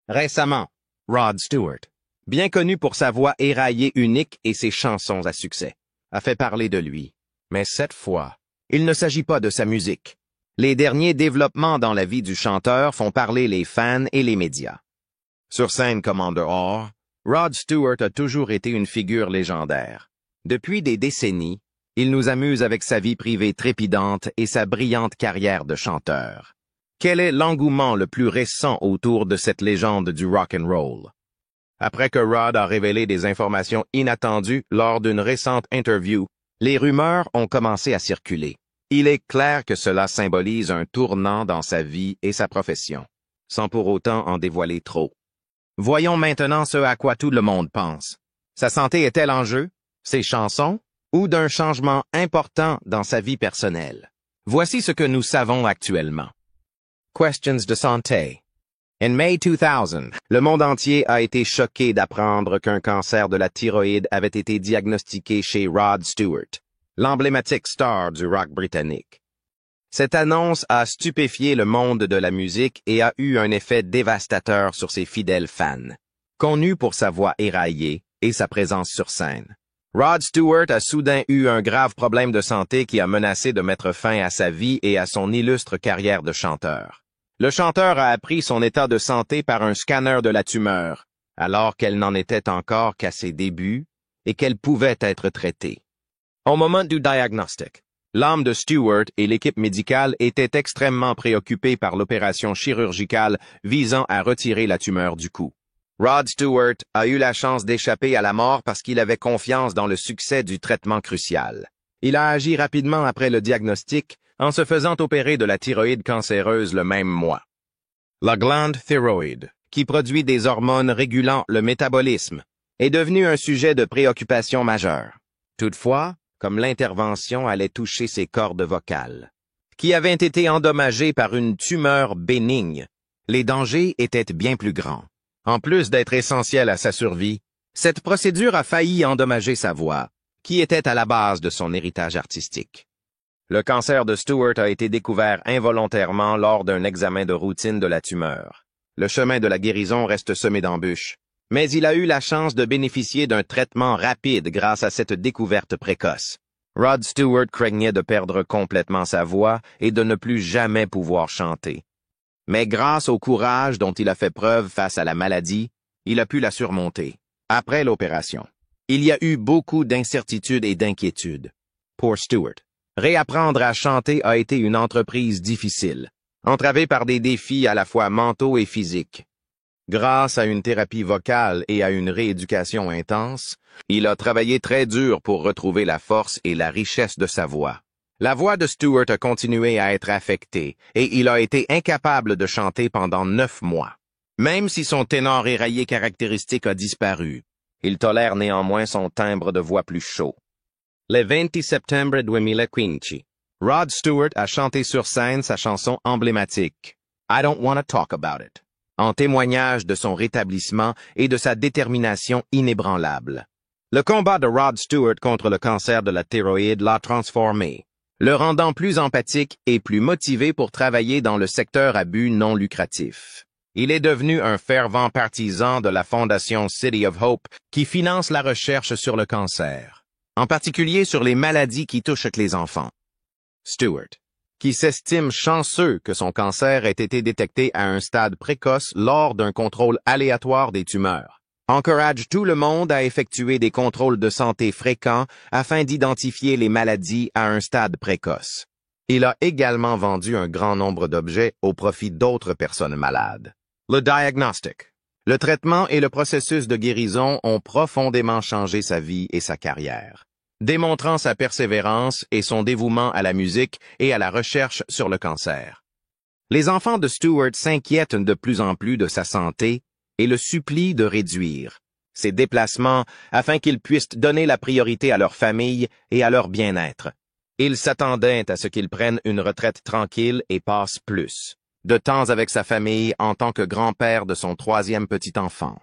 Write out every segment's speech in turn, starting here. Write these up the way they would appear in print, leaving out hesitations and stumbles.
Récemment, Rod Stewart, bien connu pour sa voix éraillée unique et ses chansons à succès, a fait parler de lui. Mais cette fois, il ne s'agit pas de sa musique. Les derniers développements dans la vie du chanteur font parler les fans et les médias. Sur scène comme en dehors, Rod Stewart a toujours été une figure légendaire. Depuis des décennies, il nous amuse avec sa vie privée trépidante et sa brillante carrière de chanteur. Quel est l'engouement le plus récent autour de cette légende du rock and roll? Après que Rod a révélé des informations inattendues lors d'une récente interview, les rumeurs ont commencé à circuler. Il est clair que cela symbolise un tournant dans sa vie et sa profession, sans pour autant en dévoiler trop. Voyons maintenant ce à quoi tout le monde pense. Sa santé est-elle en jeu? Ses chansons? Ou d'un changement important dans sa vie personnelle? Voici ce que nous savons actuellement. Questions de santé. En mai 2000, le monde entier a été choqué d'apprendre qu'un cancer de la thyroïde avait été diagnostiqué chez Rod Stewart, l'emblématique star du rock britannique. Cette annonce a stupéfié le monde de la musique et a eu un effet dévastateur sur ses fidèles fans. Connu pour sa voix éraillée et sa présence sur scène, Rod Stewart a soudain eu un grave problème de santé qui a menacé de mettre fin à sa vie et à son illustre carrière de chanteur. Le chanteur a appris son état de santé par un scanner de la tumeur, alors qu'elle n'en était encore qu'à ses débuts et qu'elle pouvait être traitée. Au moment du diagnostic, l'âme de Stewart et l'équipe médicale étaient extrêmement préoccupés par l'opération chirurgicale visant à retirer la tumeur du cou. Rod Stewart a eu la chance d'échapper à la mort parce qu'il avait confiance dans le succès du traitement crucial. Il a agi rapidement après le diagnostic en se faisant opérer de la thyroïde cancéreuse le même mois. La glande thyroïde, qui produit des hormones régulant le métabolisme, est devenue un sujet de préoccupation majeure. Toutefois, comme l'intervention allait toucher ses cordes vocales, qui avaient été endommagées par une tumeur bénigne, les dangers étaient bien plus grands. En plus d'être essentielle à sa survie, cette procédure a failli endommager sa voix, qui était à la base de son héritage artistique. Le cancer de Stewart a été découvert involontairement lors d'un examen de routine de la tumeur. Le chemin de la guérison reste semé d'embûches, mais il a eu la chance de bénéficier d'un traitement rapide grâce à cette découverte précoce. Rod Stewart craignait de perdre complètement sa voix et de ne plus jamais pouvoir chanter. Mais grâce au courage dont il a fait preuve face à la maladie, il a pu la surmonter. Après l'opération, il y a eu beaucoup d'incertitudes et d'inquiétudes. Pour Stewart, réapprendre à chanter a été une entreprise difficile, entravée par des défis à la fois mentaux et physiques. Grâce à une thérapie vocale et à une rééducation intense, il a travaillé très dur pour retrouver la force et la richesse de sa voix. La voix de Stewart a continué à être affectée et il a été incapable de chanter pendant 9 mois. Même si son ténor éraillé caractéristique a disparu, il tolère néanmoins son timbre de voix plus chaud. Le 20 septembre 2015, Rod Stewart a chanté sur scène sa chanson emblématique, I Don't Wanna Talk About It, en témoignage de son rétablissement et de sa détermination inébranlable. Le combat de Rod Stewart contre le cancer de la thyroïde l'a transformé, le rendant plus empathique et plus motivé pour travailler dans le secteur à but non lucratif. Il est devenu un fervent partisan de la fondation City of Hope qui finance la recherche sur le cancer, en particulier sur les maladies qui touchent les enfants. Stewart, qui s'estime chanceux que son cancer ait été détecté à un stade précoce lors d'un contrôle aléatoire des tumeurs, encourage tout le monde à effectuer des contrôles de santé fréquents afin d'identifier les maladies à un stade précoce. Il a également vendu un grand nombre d'objets au profit d'autres personnes malades. Le diagnostic, le traitement et le processus de guérison ont profondément changé sa vie et sa carrière, démontrant sa persévérance et son dévouement à la musique et à la recherche sur le cancer. Les enfants de Stewart s'inquiètent de plus en plus de sa santé et le supplient de réduire ses déplacements afin qu'ils puissent donner la priorité à leur famille et à leur bien-être. Ils s'attendaient à ce qu'il prenne une retraite tranquille et passe plus de temps avec sa famille en tant que grand-père de son 3e petit-enfant.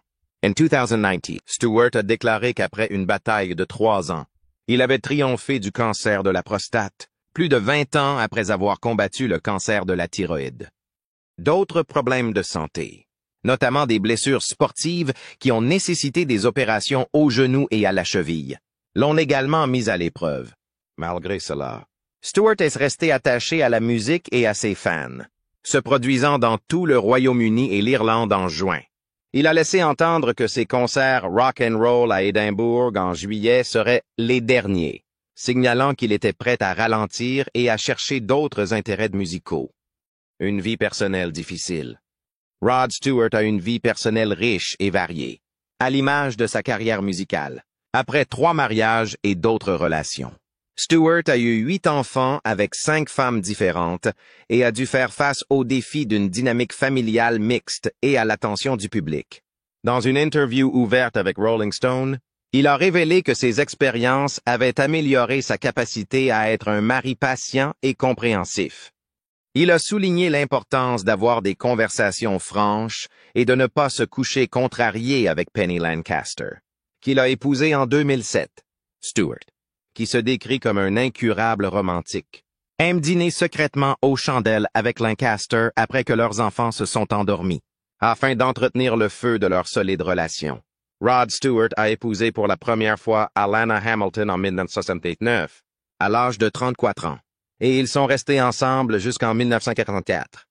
En 2019, Stewart a déclaré qu'après une bataille de 3 ans, il avait triomphé du cancer de la prostate, plus de 20 ans après avoir combattu le cancer de la thyroïde. D'autres problèmes de santé. notamment des blessures sportives qui ont nécessité des opérations au genou et à la cheville, l'ont également mis à l'épreuve. Malgré cela, Stewart est resté attaché à la musique et à ses fans, se produisant dans tout le Royaume-Uni et l'Irlande en juin. Il a laissé entendre que ses concerts rock and roll à Édimbourg en juillet seraient les derniers, signalant qu'il était prêt à ralentir et à chercher d'autres intérêts musicaux. Une vie personnelle difficile. Rod Stewart a une vie personnelle riche et variée, à l'image de sa carrière musicale, après 3 mariages et d'autres relations. Stewart a eu 8 enfants avec 5 femmes différentes et a dû faire face au défi d'une dynamique familiale mixte et à l'attention du public. Dans une interview ouverte avec Rolling Stone, il a révélé que ses expériences avaient amélioré sa capacité à être un mari patient et compréhensif. Il a souligné l'importance d'avoir des conversations franches et de ne pas se coucher contrarié avec Penny Lancaster, qu'il a épousée en 2007. Stewart, qui se décrit comme un incurable romantique, aime dîner secrètement aux chandelles avec Lancaster après que leurs enfants se sont endormis, afin d'entretenir le feu de leur solide relation. Rod Stewart a épousé pour la première fois Alana Hamilton en 1969, à l'âge de 34 ans, et ils sont restés ensemble jusqu'en 1944.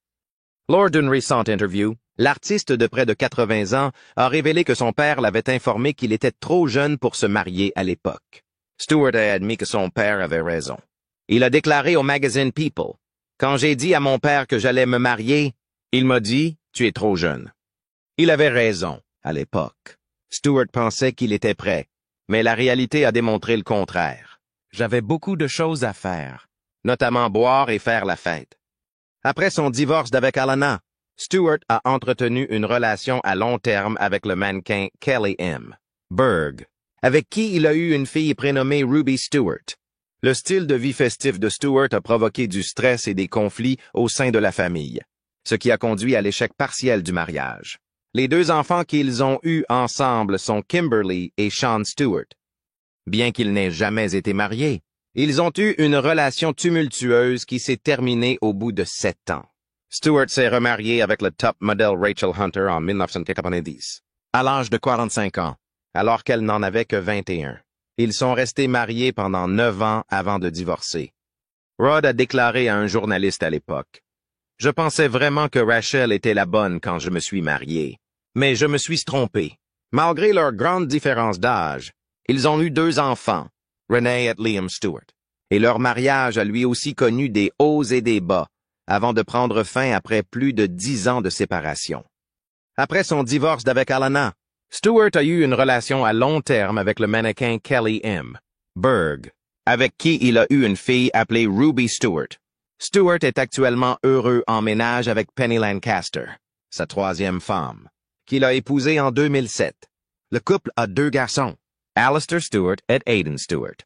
Lors d'une récente interview, l'artiste de près de 80 ans a révélé que son père l'avait informé qu'il était trop jeune pour se marier à l'époque. Stewart a admis que son père avait raison. Il a déclaré au magazine People, « Quand j'ai dit à mon père que j'allais me marier, il m'a dit, tu es trop jeune. » Il avait raison, à l'époque. Stewart pensait qu'il était prêt, mais la réalité a démontré le contraire. J'avais beaucoup de choses à faire, notamment boire et faire la fête. Après son divorce d'avec Alana, Stewart a entretenu une relation à long terme avec le mannequin Kelly M. Berg, avec qui il a eu une fille prénommée Ruby Stewart. Le style de vie festif de Stewart a provoqué du stress et des conflits au sein de la famille, ce qui a conduit à l'échec partiel du mariage. Les 2 enfants qu'ils ont eus ensemble sont Kimberly et Sean Stewart. Bien qu'ils n'aient jamais été mariés, ils ont eu une relation tumultueuse qui s'est terminée au bout de 7 ans. Stewart s'est remarié avec le top model Rachel Hunter en 1990, à l'âge de 45 ans, alors qu'elle n'en avait que 21. Ils sont restés mariés pendant 9 ans avant de divorcer. Rod a déclaré à un journaliste à l'époque, « Je pensais vraiment que Rachel était la bonne quand je me suis marié, mais je me suis trompé. » Malgré leur grande différence d'âge, ils ont eu 2 enfants, Renee et Liam Stewart, et leur mariage a lui aussi connu des hauts et des bas, avant de prendre fin après plus de 10 ans de séparation. Après son divorce d'avec Alana, Stewart a eu une relation à long terme avec le mannequin Kelly M. Berg, avec qui il a eu une fille appelée Ruby Stewart. Stewart est actuellement heureux en ménage avec Penny Lancaster, sa 3e femme, qu'il a épousée en 2007. Le couple a 2 garçons, Alistair Stewart et Aiden Stewart.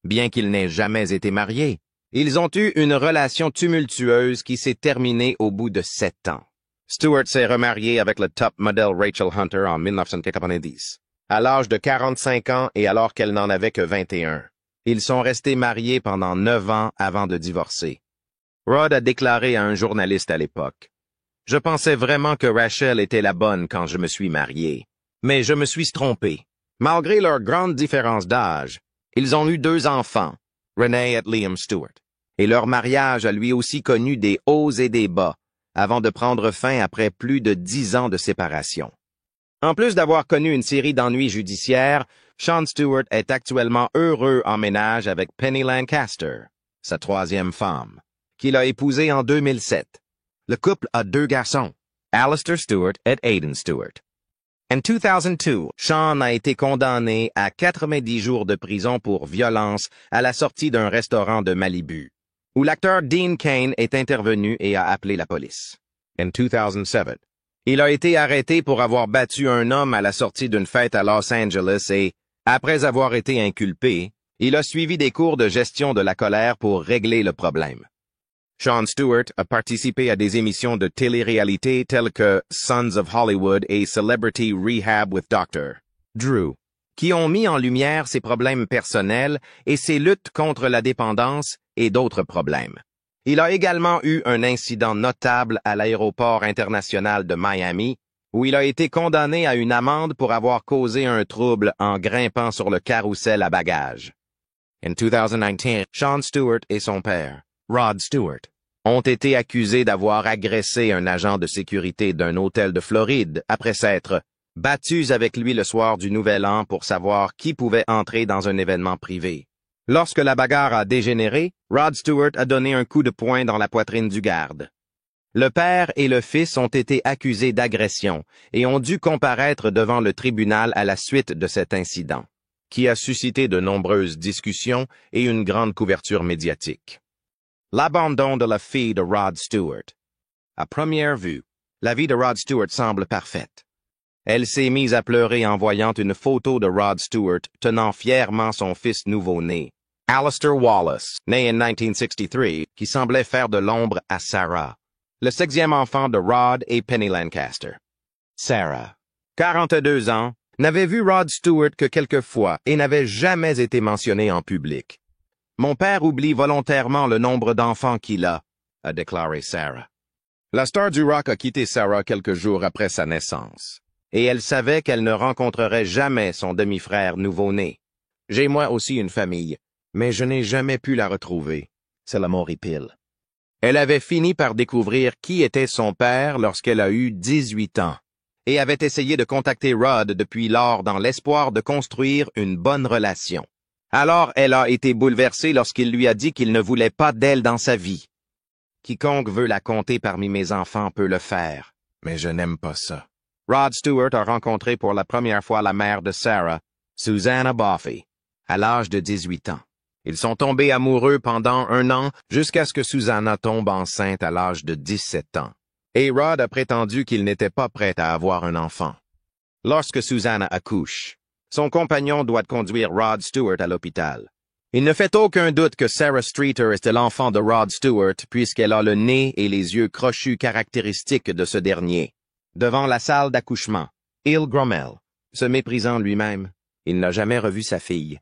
Bien qu'ils n'aient jamais été mariés, ils ont eu une relation tumultueuse qui s'est terminée au bout de 7 ans. Stewart s'est remarié avec le top model Rachel Hunter en 1990, à l'âge de 45 ans et alors qu'elle n'en avait que 21. Ils sont restés mariés pendant 9 ans avant de divorcer. Rod a déclaré à un journaliste à l'époque, « Je pensais vraiment que Rachel était la bonne quand je me suis marié, mais je me suis trompé. » Malgré leur grande différence d'âge, ils ont eu 2 enfants, Renee et Liam Stewart, et leur mariage a lui aussi connu des hauts et des bas, avant de prendre fin après plus de 10 ans de séparation. En plus d'avoir connu une série d'ennuis judiciaires, Sean Stewart est actuellement heureux en ménage avec Penny Lancaster, sa 3e femme, qu'il a épousée en 2007. Le couple a 2 garçons, Alistair Stewart et Aiden Stewart. En 2002, Sean a été condamné à 90 jours de prison pour violence à la sortie d'un restaurant de Malibu, où l'acteur Dean Cain est intervenu et a appelé la police. En 2007, il a été arrêté pour avoir battu un homme à la sortie d'une fête à Los Angeles et, après avoir été inculpé, il a suivi des cours de gestion de la colère pour régler le problème. Sean Stewart a participé à des émissions de télé-réalité telles que Sons of Hollywood et Celebrity Rehab with Dr. Drew, qui ont mis en lumière ses problèmes personnels et ses luttes contre la dépendance et d'autres problèmes. Il a également eu un incident notable à l'aéroport international de Miami où il a été condamné à une amende pour avoir causé un trouble en grimpant sur le carrousel à bagages. En 2019, Sean Stewart et son père, Rod Stewart, ont été accusés d'avoir agressé un agent de sécurité d'un hôtel de Floride après s'être battus avec lui le soir du Nouvel An pour savoir qui pouvait entrer dans un événement privé. Lorsque la bagarre a dégénéré, Rod Stewart a donné un coup de poing dans la poitrine du garde. Le père et le fils ont été accusés d'agression et ont dû comparaître devant le tribunal à la suite de cet incident, qui a suscité de nombreuses discussions et une grande couverture médiatique. L'abandon de la fille de Rod Stewart. À première vue, la vie de Rod Stewart semble parfaite. Elle s'est mise à pleurer en voyant une photo de Rod Stewart tenant fièrement son fils nouveau-né, Alistair Wallace, né en 1963, qui semblait faire de l'ombre à Sarah, le 6e enfant de Rod et Penny Lancaster. Sarah, 42 ans, n'avait vu Rod Stewart que quelques fois et n'avait jamais été mentionné en public. Mon père oublie volontairement le nombre d'enfants qu'il a déclaré Sarah. La star du rock a quitté Sarah quelques jours après sa naissance, et elle savait qu'elle ne rencontrerait jamais son demi-frère nouveau-né. J'ai moi aussi une famille, mais je n'ai jamais pu la retrouver. C'est la mort épile. Elle avait fini par découvrir qui était son père lorsqu'elle a eu 18 ans, et avait essayé de contacter Rod depuis lors dans l'espoir de construire une bonne relation. Alors elle a été bouleversée lorsqu'il lui a dit qu'il ne voulait pas d'elle dans sa vie. Quiconque veut la compter parmi mes enfants peut le faire, mais je n'aime pas ça. Rod Stewart a rencontré pour la première fois la mère de Sarah, Susanna Boffey, à l'âge de 18 ans. Ils sont tombés amoureux pendant 1 an jusqu'à ce que Susanna tombe enceinte à l'âge de 17 ans. Et Rod a prétendu qu'il n'était pas prêt à avoir un enfant. Lorsque Susanna accouche, son compagnon doit conduire Rod Stewart à l'hôpital. Il ne fait aucun doute que Sarah Streeter était l'enfant de Rod Stewart puisqu'elle a le nez et les yeux crochus caractéristiques de ce dernier. Devant la salle d'accouchement, Il grommelle, se méprisant lui-même. Il n'a jamais revu sa fille.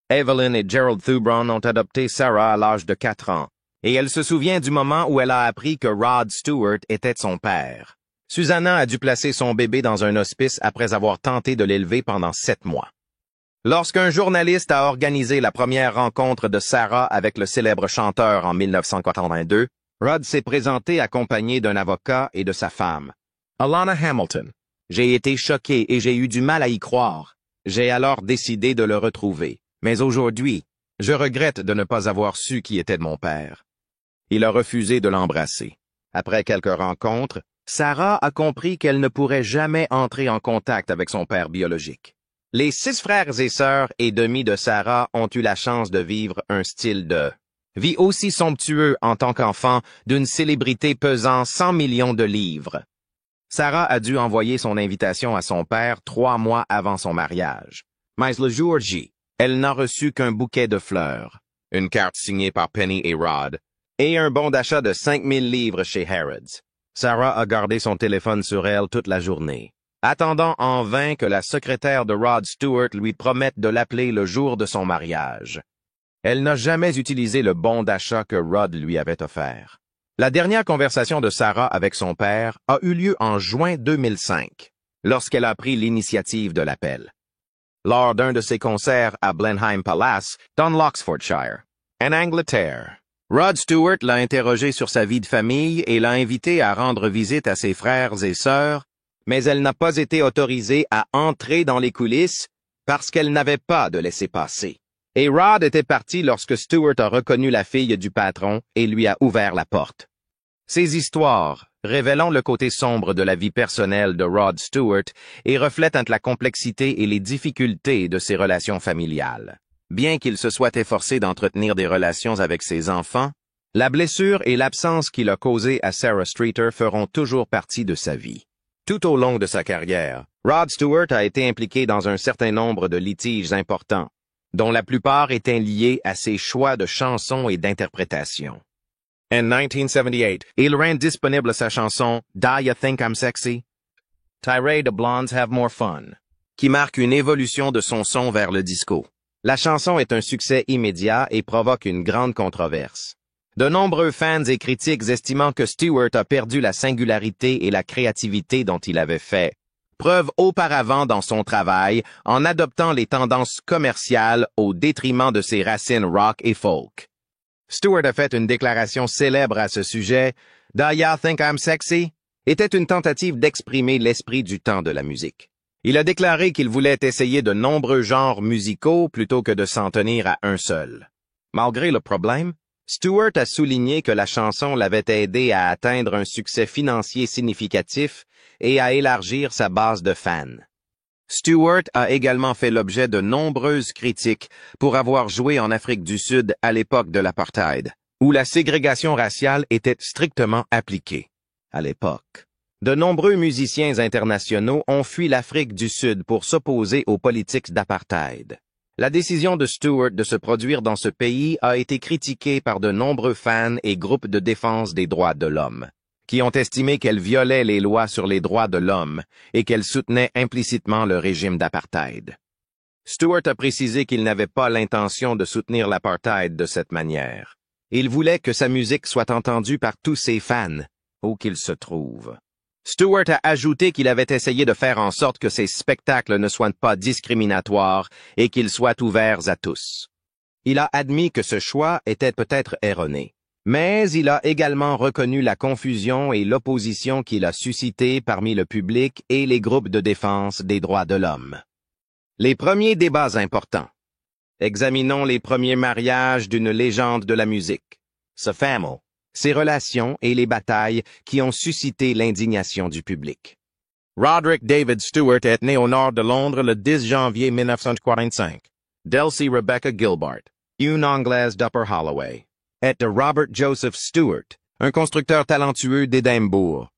Evelyn et Gerald Thubron ont adopté Sarah à l'âge de 4 ans, et elle se souvient du moment où elle a appris que Rod Stewart était son père. Susanna a dû placer son bébé dans un hospice après avoir tenté de l'élever pendant 7 mois. Lorsqu'un journaliste a organisé la première rencontre de Sarah avec le célèbre chanteur en 1982, Rod s'est présenté accompagné d'un avocat et de sa femme, Alana Hamilton. J'ai été choqué et j'ai eu du mal à y croire. J'ai alors décidé de le retrouver. Mais aujourd'hui, je regrette de ne pas avoir su qui était mon père. Il a refusé de l'embrasser. Après quelques rencontres, Sarah a compris qu'elle ne pourrait jamais entrer en contact avec son père biologique. Les 6 frères et sœurs et demi de Sarah ont eu la chance de vivre un style de vie aussi somptueux en tant qu'enfant d'une célébrité pesant 100 millions de livres. Sarah a dû envoyer son invitation à son père 3 mois avant son mariage. Mais le jour J, elle n'a reçu qu'un bouquet de fleurs, une carte signée par Penny et Rod, et un bon d'achat de 5000 livres chez Harrods. Sarah a gardé son téléphone sur elle toute la journée, attendant en vain que la secrétaire de Rod Stewart lui promette de l'appeler le jour de son mariage. Elle n'a jamais utilisé le bon d'achat que Rod lui avait offert. La dernière conversation de Sarah avec son père a eu lieu en juin 2005, lorsqu'elle a pris l'initiative de l'appel. Lors d'un de ses concerts à Blenheim Palace, dans l'Oxfordshire, en Angleterre. Rod Stewart l'a interrogé sur sa vie de famille et l'a invité à rendre visite à ses frères et sœurs, mais elle n'a pas été autorisée à entrer dans les coulisses parce qu'elle n'avait pas de laissez-passer. Et Rod était parti lorsque Stewart a reconnu la fille du patron et lui a ouvert la porte. Ces histoires, révélant le côté sombre de la vie personnelle de Rod Stewart et reflètent la complexité et les difficultés de ses relations familiales. Bien qu'il se soit efforcé d'entretenir des relations avec ses enfants, la blessure et l'absence qu'il a causée à Sarah Streeter feront toujours partie de sa vie. Tout au long de sa carrière, Rod Stewart a été impliqué dans un certain nombre de litiges importants, dont la plupart étaient liés à ses choix de chansons et d'interprétations. En 1978, il rend disponible sa chanson « Do You Think I'm Sexy? » tirée de Blondes Have More Fun, qui marque une évolution de son son vers le disco. La chanson est un succès immédiat et provoque une grande controverse. De nombreux fans et critiques estimant que Stewart a perdu la singularité et la créativité dont il avait fait preuve auparavant dans son travail en adoptant les tendances commerciales au détriment de ses racines rock et folk. Stewart a fait une déclaration célèbre à ce sujet. Do ya think I'm sexy? Était une tentative d'exprimer l'esprit du temps de la musique. Il a déclaré qu'il voulait essayer de nombreux genres musicaux plutôt que de s'en tenir à un seul. Malgré le problème, Stewart a souligné que la chanson l'avait aidé à atteindre un succès financier significatif et à élargir sa base de fans. Stewart a également fait l'objet de nombreuses critiques pour avoir joué en Afrique du Sud à l'époque de l'apartheid, où la ségrégation raciale était strictement appliquée. À l'époque, de nombreux musiciens internationaux ont fui l'Afrique du Sud pour s'opposer aux politiques d'apartheid. La décision de Stewart de se produire dans ce pays a été critiquée par de nombreux fans et groupes de défense des droits de l'homme, qui ont estimé qu'elle violait les lois sur les droits de l'homme et qu'elle soutenait implicitement le régime d'apartheid. Stewart a précisé qu'il n'avait pas l'intention de soutenir l'apartheid de cette manière. Il voulait que sa musique soit entendue par tous ses fans, où qu'ils se trouvent. Stewart a ajouté qu'il avait essayé de faire en sorte que ses spectacles ne soient pas discriminatoires et qu'ils soient ouverts à tous. Il a admis que ce choix était peut-être erroné, mais il a également reconnu la confusion et l'opposition qu'il a suscité parmi le public et les groupes de défense des droits de l'homme. Les premiers débats importants. Examinons les premiers mariages d'une légende de la musique, The Family, ses relations et les batailles qui ont suscité l'indignation du public. Roderick David Stewart est né au nord de Londres le 10 janvier 1945. Delcy Rebecca Gilbert, une Anglaise d'Upper Holloway, est de Robert Joseph Stewart, un constructeur talentueux d'Édimbourg.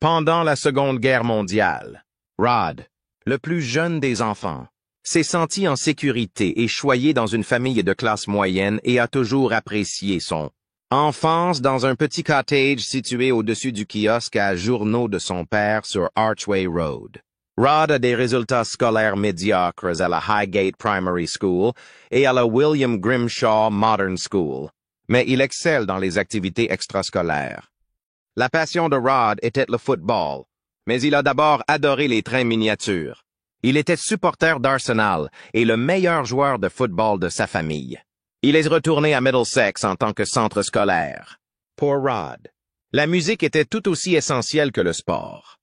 Pendant la Seconde Guerre mondiale, Rod, le plus jeune des enfants, s'est senti en sécurité et choyé dans une famille de classe moyenne et a toujours apprécié son enfance dans un petit cottage situé au-dessus du kiosque à journaux de son père sur Archway Road. Rod a des résultats scolaires médiocres à la Highgate Primary School et à la William Grimshaw Modern School, mais il excelle dans les activités extrascolaires. La passion de Rod était le football, mais il a d'abord adoré les trains miniatures. Il était supporter d'Arsenal et le meilleur joueur de football de sa famille. Il est retourné à Middlesex en tant que centre scolaire. Pour Rod, la musique était tout aussi essentielle que le sport.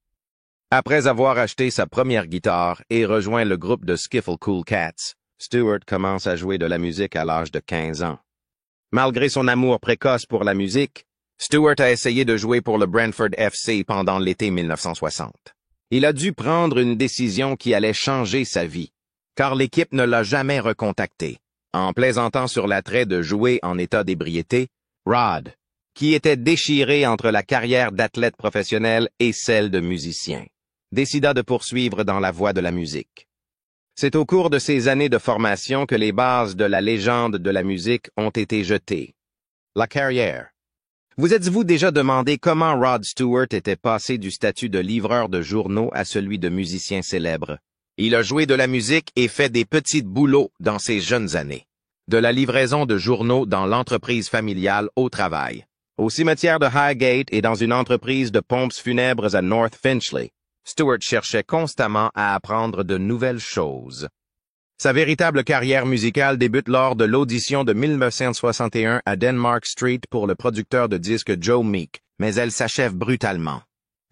Après avoir acheté sa première guitare et rejoint le groupe de Skiffle Cool Cats, Stewart commence à jouer de la musique à l'âge de 15 ans. Malgré son amour précoce pour la musique, Stewart a essayé de jouer pour le Brentford FC pendant l'été 1960. Il a dû prendre une décision qui allait changer sa vie, car l'équipe ne l'a jamais recontacté. En plaisantant sur l'attrait de jouer en état d'ébriété, Rod, qui était déchiré entre la carrière d'athlète professionnel et celle de musicien, décida de poursuivre dans la voie de la musique. C'est au cours de ces années de formation que les bases de la légende de la musique ont été jetées. La carrière. Vous êtes-vous déjà demandé comment Rod Stewart était passé du statut de livreur de journaux à celui de musicien célèbre? Il a joué de la musique et fait des petits boulots dans ses jeunes années. De la livraison de journaux dans l'entreprise familiale au travail, au cimetière de Highgate et dans une entreprise de pompes funèbres à North Finchley. Stewart cherchait constamment à apprendre de nouvelles choses. Sa véritable carrière musicale débute lors de l'audition de 1961 à Denmark Street pour le producteur de disques Joe Meek, mais elle s'achève brutalement.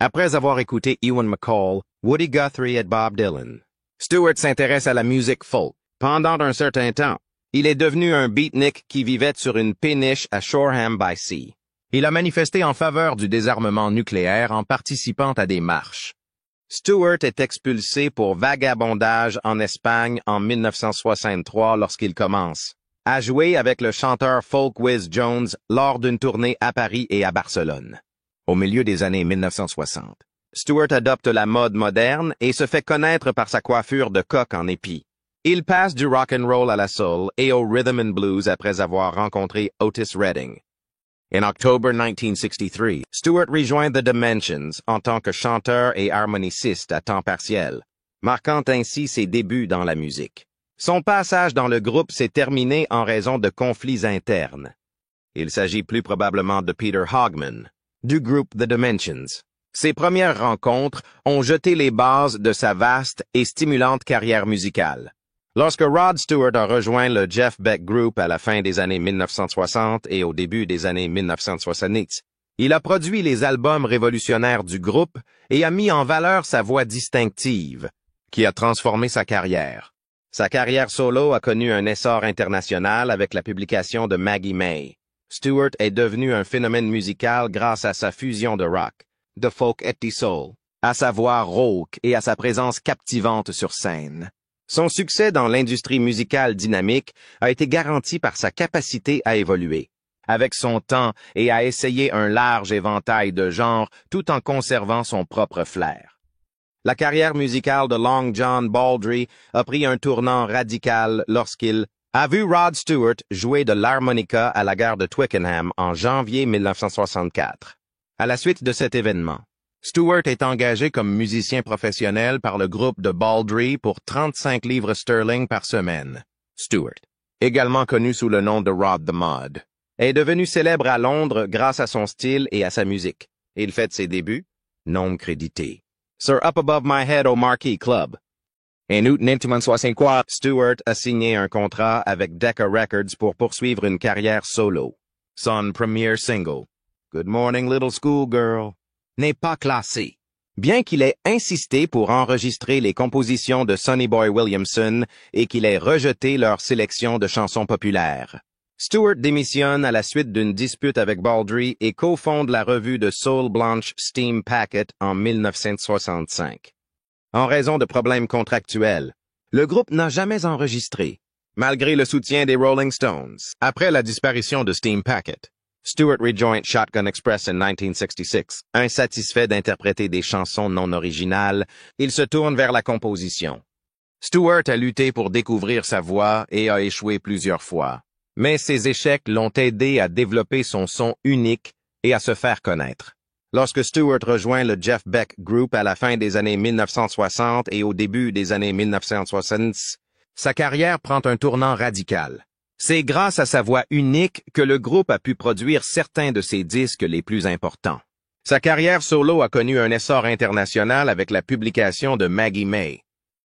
Après avoir écouté Ewan McCall, Woody Guthrie et Bob Dylan, Stewart s'intéresse à la musique folk. Pendant un certain temps, il est devenu un beatnik qui vivait sur une péniche à Shoreham-by-Sea. Il a manifesté en faveur du désarmement nucléaire en participant à des marches. Stewart est expulsé pour vagabondage en Espagne en 1963 lorsqu'il commence à jouer avec le chanteur folk Whiz Jones lors d'une tournée à Paris et à Barcelone. Au milieu des années 1960, Stewart adopte la mode moderne et se fait connaître par sa coiffure de coq en épi. Il passe du rock and roll à la soul et au rhythm and blues après avoir rencontré Otis Redding. En octobre 1963, Stewart rejoint The Dimensions en tant que chanteur et harmoniciste à temps partiel, marquant ainsi ses débuts dans la musique. Son passage dans le groupe s'est terminé en raison de conflits internes. Il s'agit plus probablement de Peter Hogman, du groupe The Dimensions. Ses premières rencontres ont jeté les bases de sa vaste et stimulante carrière musicale. Lorsque Rod Stewart a rejoint le Jeff Beck Group à la fin des années 1960 et au début des années 1970, il a produit les albums révolutionnaires du groupe et a mis en valeur sa voix distinctive, qui a transformé sa carrière. Sa carrière solo a connu un essor international avec la publication de Maggie May. Stewart est devenu un phénomène musical grâce à sa fusion de rock, de folk et de soul, à sa voix rauque et à sa présence captivante sur scène. Son succès dans l'industrie musicale dynamique a été garanti par sa capacité à évoluer, avec son temps et à essayer un large éventail de genres tout en conservant son propre flair. La carrière musicale de Long John Baldry a pris un tournant radical lorsqu'il a vu Rod Stewart jouer de l'harmonica à la gare de Twickenham en janvier 1964. À la suite de cet événement, Stewart est engagé comme musicien professionnel par le groupe de Baldry pour 35 livres sterling par semaine. Stewart, également connu sous le nom de Rod the Mod, est devenu célèbre à Londres grâce à son style et à sa musique. Il fait ses débuts, non crédité, sur Up Above My Head au Marquee Club. En août 1964, Stewart a signé un contrat avec Decca Records pour poursuivre une carrière solo. Son premier single, Good Morning Little Schoolgirl, n'est pas classé, bien qu'il ait insisté pour enregistrer les compositions de Sonny Boy Williamson et qu'il ait rejeté leur sélection de chansons populaires. Stewart démissionne à la suite d'une dispute avec Baldry et cofonde la revue de Soul Blanche Steam Packet en 1965. En raison de problèmes contractuels, le groupe n'a jamais enregistré, malgré le soutien des Rolling Stones. Après la disparition de Steam Packet, Stewart rejoint Shotgun Express en 1966. Insatisfait d'interpréter des chansons non originales, il se tourne vers la composition. Stewart a lutté pour découvrir sa voix et a échoué plusieurs fois. Mais ses échecs l'ont aidé à développer son son unique et à se faire connaître. Lorsque Stewart rejoint le Jeff Beck Group à la fin des années 1960 et au début des années 1970, sa carrière prend un tournant radical. C'est grâce à sa voix unique que le groupe a pu produire certains de ses disques les plus importants. Sa carrière solo a connu un essor international avec la publication de Maggie May.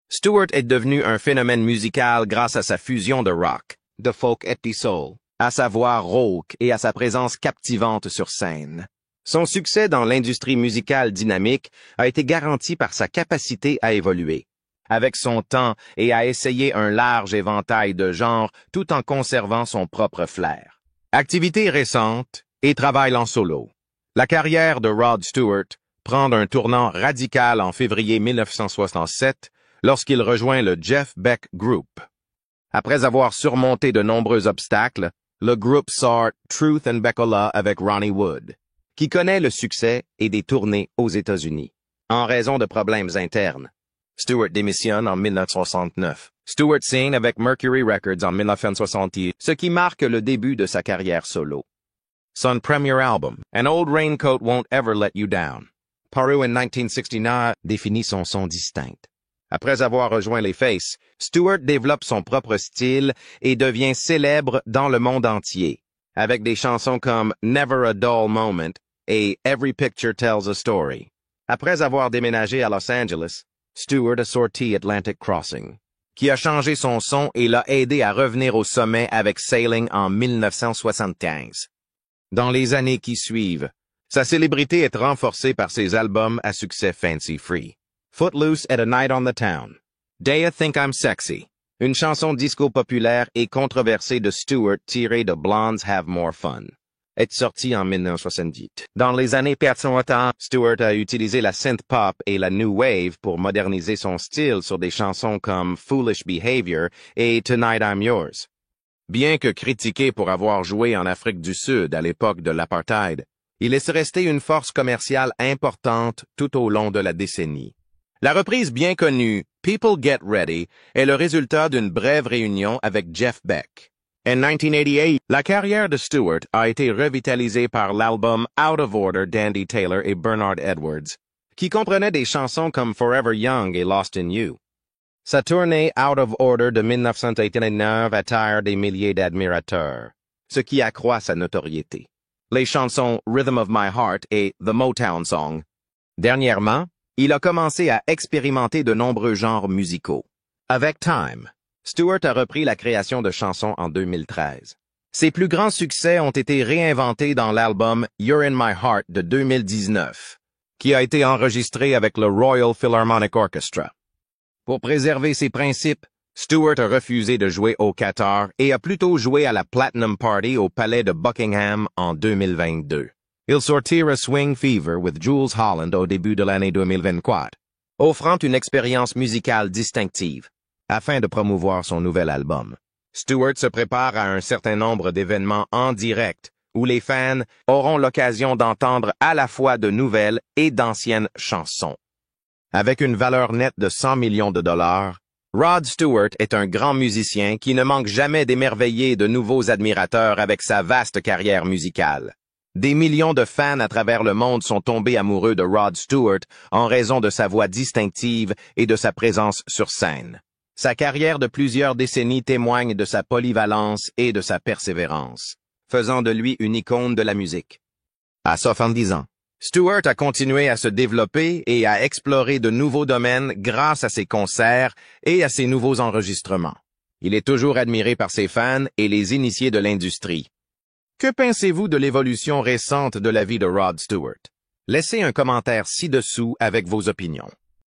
Stewart est devenu un phénomène musical grâce à sa fusion de rock, de folk et de soul, à sa voix rauque et à sa présence captivante sur scène. Son succès dans l'industrie musicale dynamique a été garanti par sa capacité à évoluer, avec son temps et à essayer un large éventail de genres tout en conservant son propre flair. Activité récente et travail en solo. La carrière de Rod Stewart prend un tournant radical en février 1967 lorsqu'il rejoint le Jeff Beck Group. Après avoir surmonté de nombreux obstacles, le groupe sort Truth and Beckola avec Ronnie Wood, qui connaît le succès et des tournées aux États-Unis. En raison de problèmes internes, Stewart démissionne en 1969. Stewart signe avec Mercury Records en 1968, ce qui marque le début de sa carrière solo. Son premier album, An Old Raincoat Won't Ever Let You Down, paru en 1969, définit son son distinct. Après avoir rejoint les Faces, Stewart développe son propre style et devient célèbre dans le monde entier, avec des chansons comme Never a Dull Moment et Every Picture Tells a Story. Après avoir déménagé à Los Angeles, Stewart a sorti Atlantic Crossing, qui a changé son son et l'a aidé à revenir au sommet avec Sailing en 1975. Dans les années qui suivent, sa célébrité est renforcée par ses albums à succès fancy-free. Footloose at a Night on the Town, Daya Think I'm Sexy, une chanson disco populaire et controversée de Stewart tirée de Blondes Have More Fun, est sortie en 1978. Dans les années 80, Stewart a utilisé la synth-pop et la new wave pour moderniser son style sur des chansons comme Foolish Behavior et Tonight I'm Yours. Bien que critiqué pour avoir joué en Afrique du Sud à l'époque de l'apartheid, il est resté une force commerciale importante tout au long de la décennie. La reprise bien connue People Get Ready est le résultat d'une brève réunion avec Jeff Beck. En 1988, la carrière de Stewart a été revitalisée par l'album Out of Order d'Andy Taylor et Bernard Edwards, qui comprenait des chansons comme Forever Young et Lost in You. Sa tournée Out of Order de 1989 attire des milliers d'admirateurs. ce qui accroît sa notoriété. Les chansons Rhythm of My Heart et The Motown Song. Dernièrement, il a commencé à expérimenter de nombreux genres musicaux. Avec Time, Stewart a repris la création de chansons en 2013. Ses plus grands succès ont été réinventés dans l'album You're in My Heart de 2019, qui a été enregistré avec le Royal Philharmonic Orchestra. Pour préserver ses principes, Stewart a refusé de jouer au Qatar et a plutôt joué à la Platinum Party au Palais de Buckingham en 2022. Il sortira Swing Fever with Jules Holland au début de l'année 2024, offrant une expérience musicale distinctive, afin de promouvoir son nouvel album. Stewart se prépare à un certain nombre d'événements en direct, où les fans auront l'occasion d'entendre à la fois de nouvelles et d'anciennes chansons. Avec une valeur nette de 100 millions de dollars, Rod Stewart est un grand musicien qui ne manque jamais d'émerveiller de nouveaux admirateurs avec sa vaste carrière musicale. Des millions de fans à travers le monde sont tombés amoureux de Rod Stewart en raison de sa voix distinctive et de sa présence sur scène. Sa carrière de plusieurs décennies témoigne de sa polyvalence et de sa persévérance, faisant de lui une icône de la musique. À 70 ans, Stewart a continué à se développer et à explorer de nouveaux domaines grâce à ses concerts et à ses nouveaux enregistrements. Il est toujours admiré par ses fans et les initiés de l'industrie. Que pensez-vous de l'évolution récente de la vie de Rod Stewart? Laissez un commentaire ci-dessous avec vos opinions.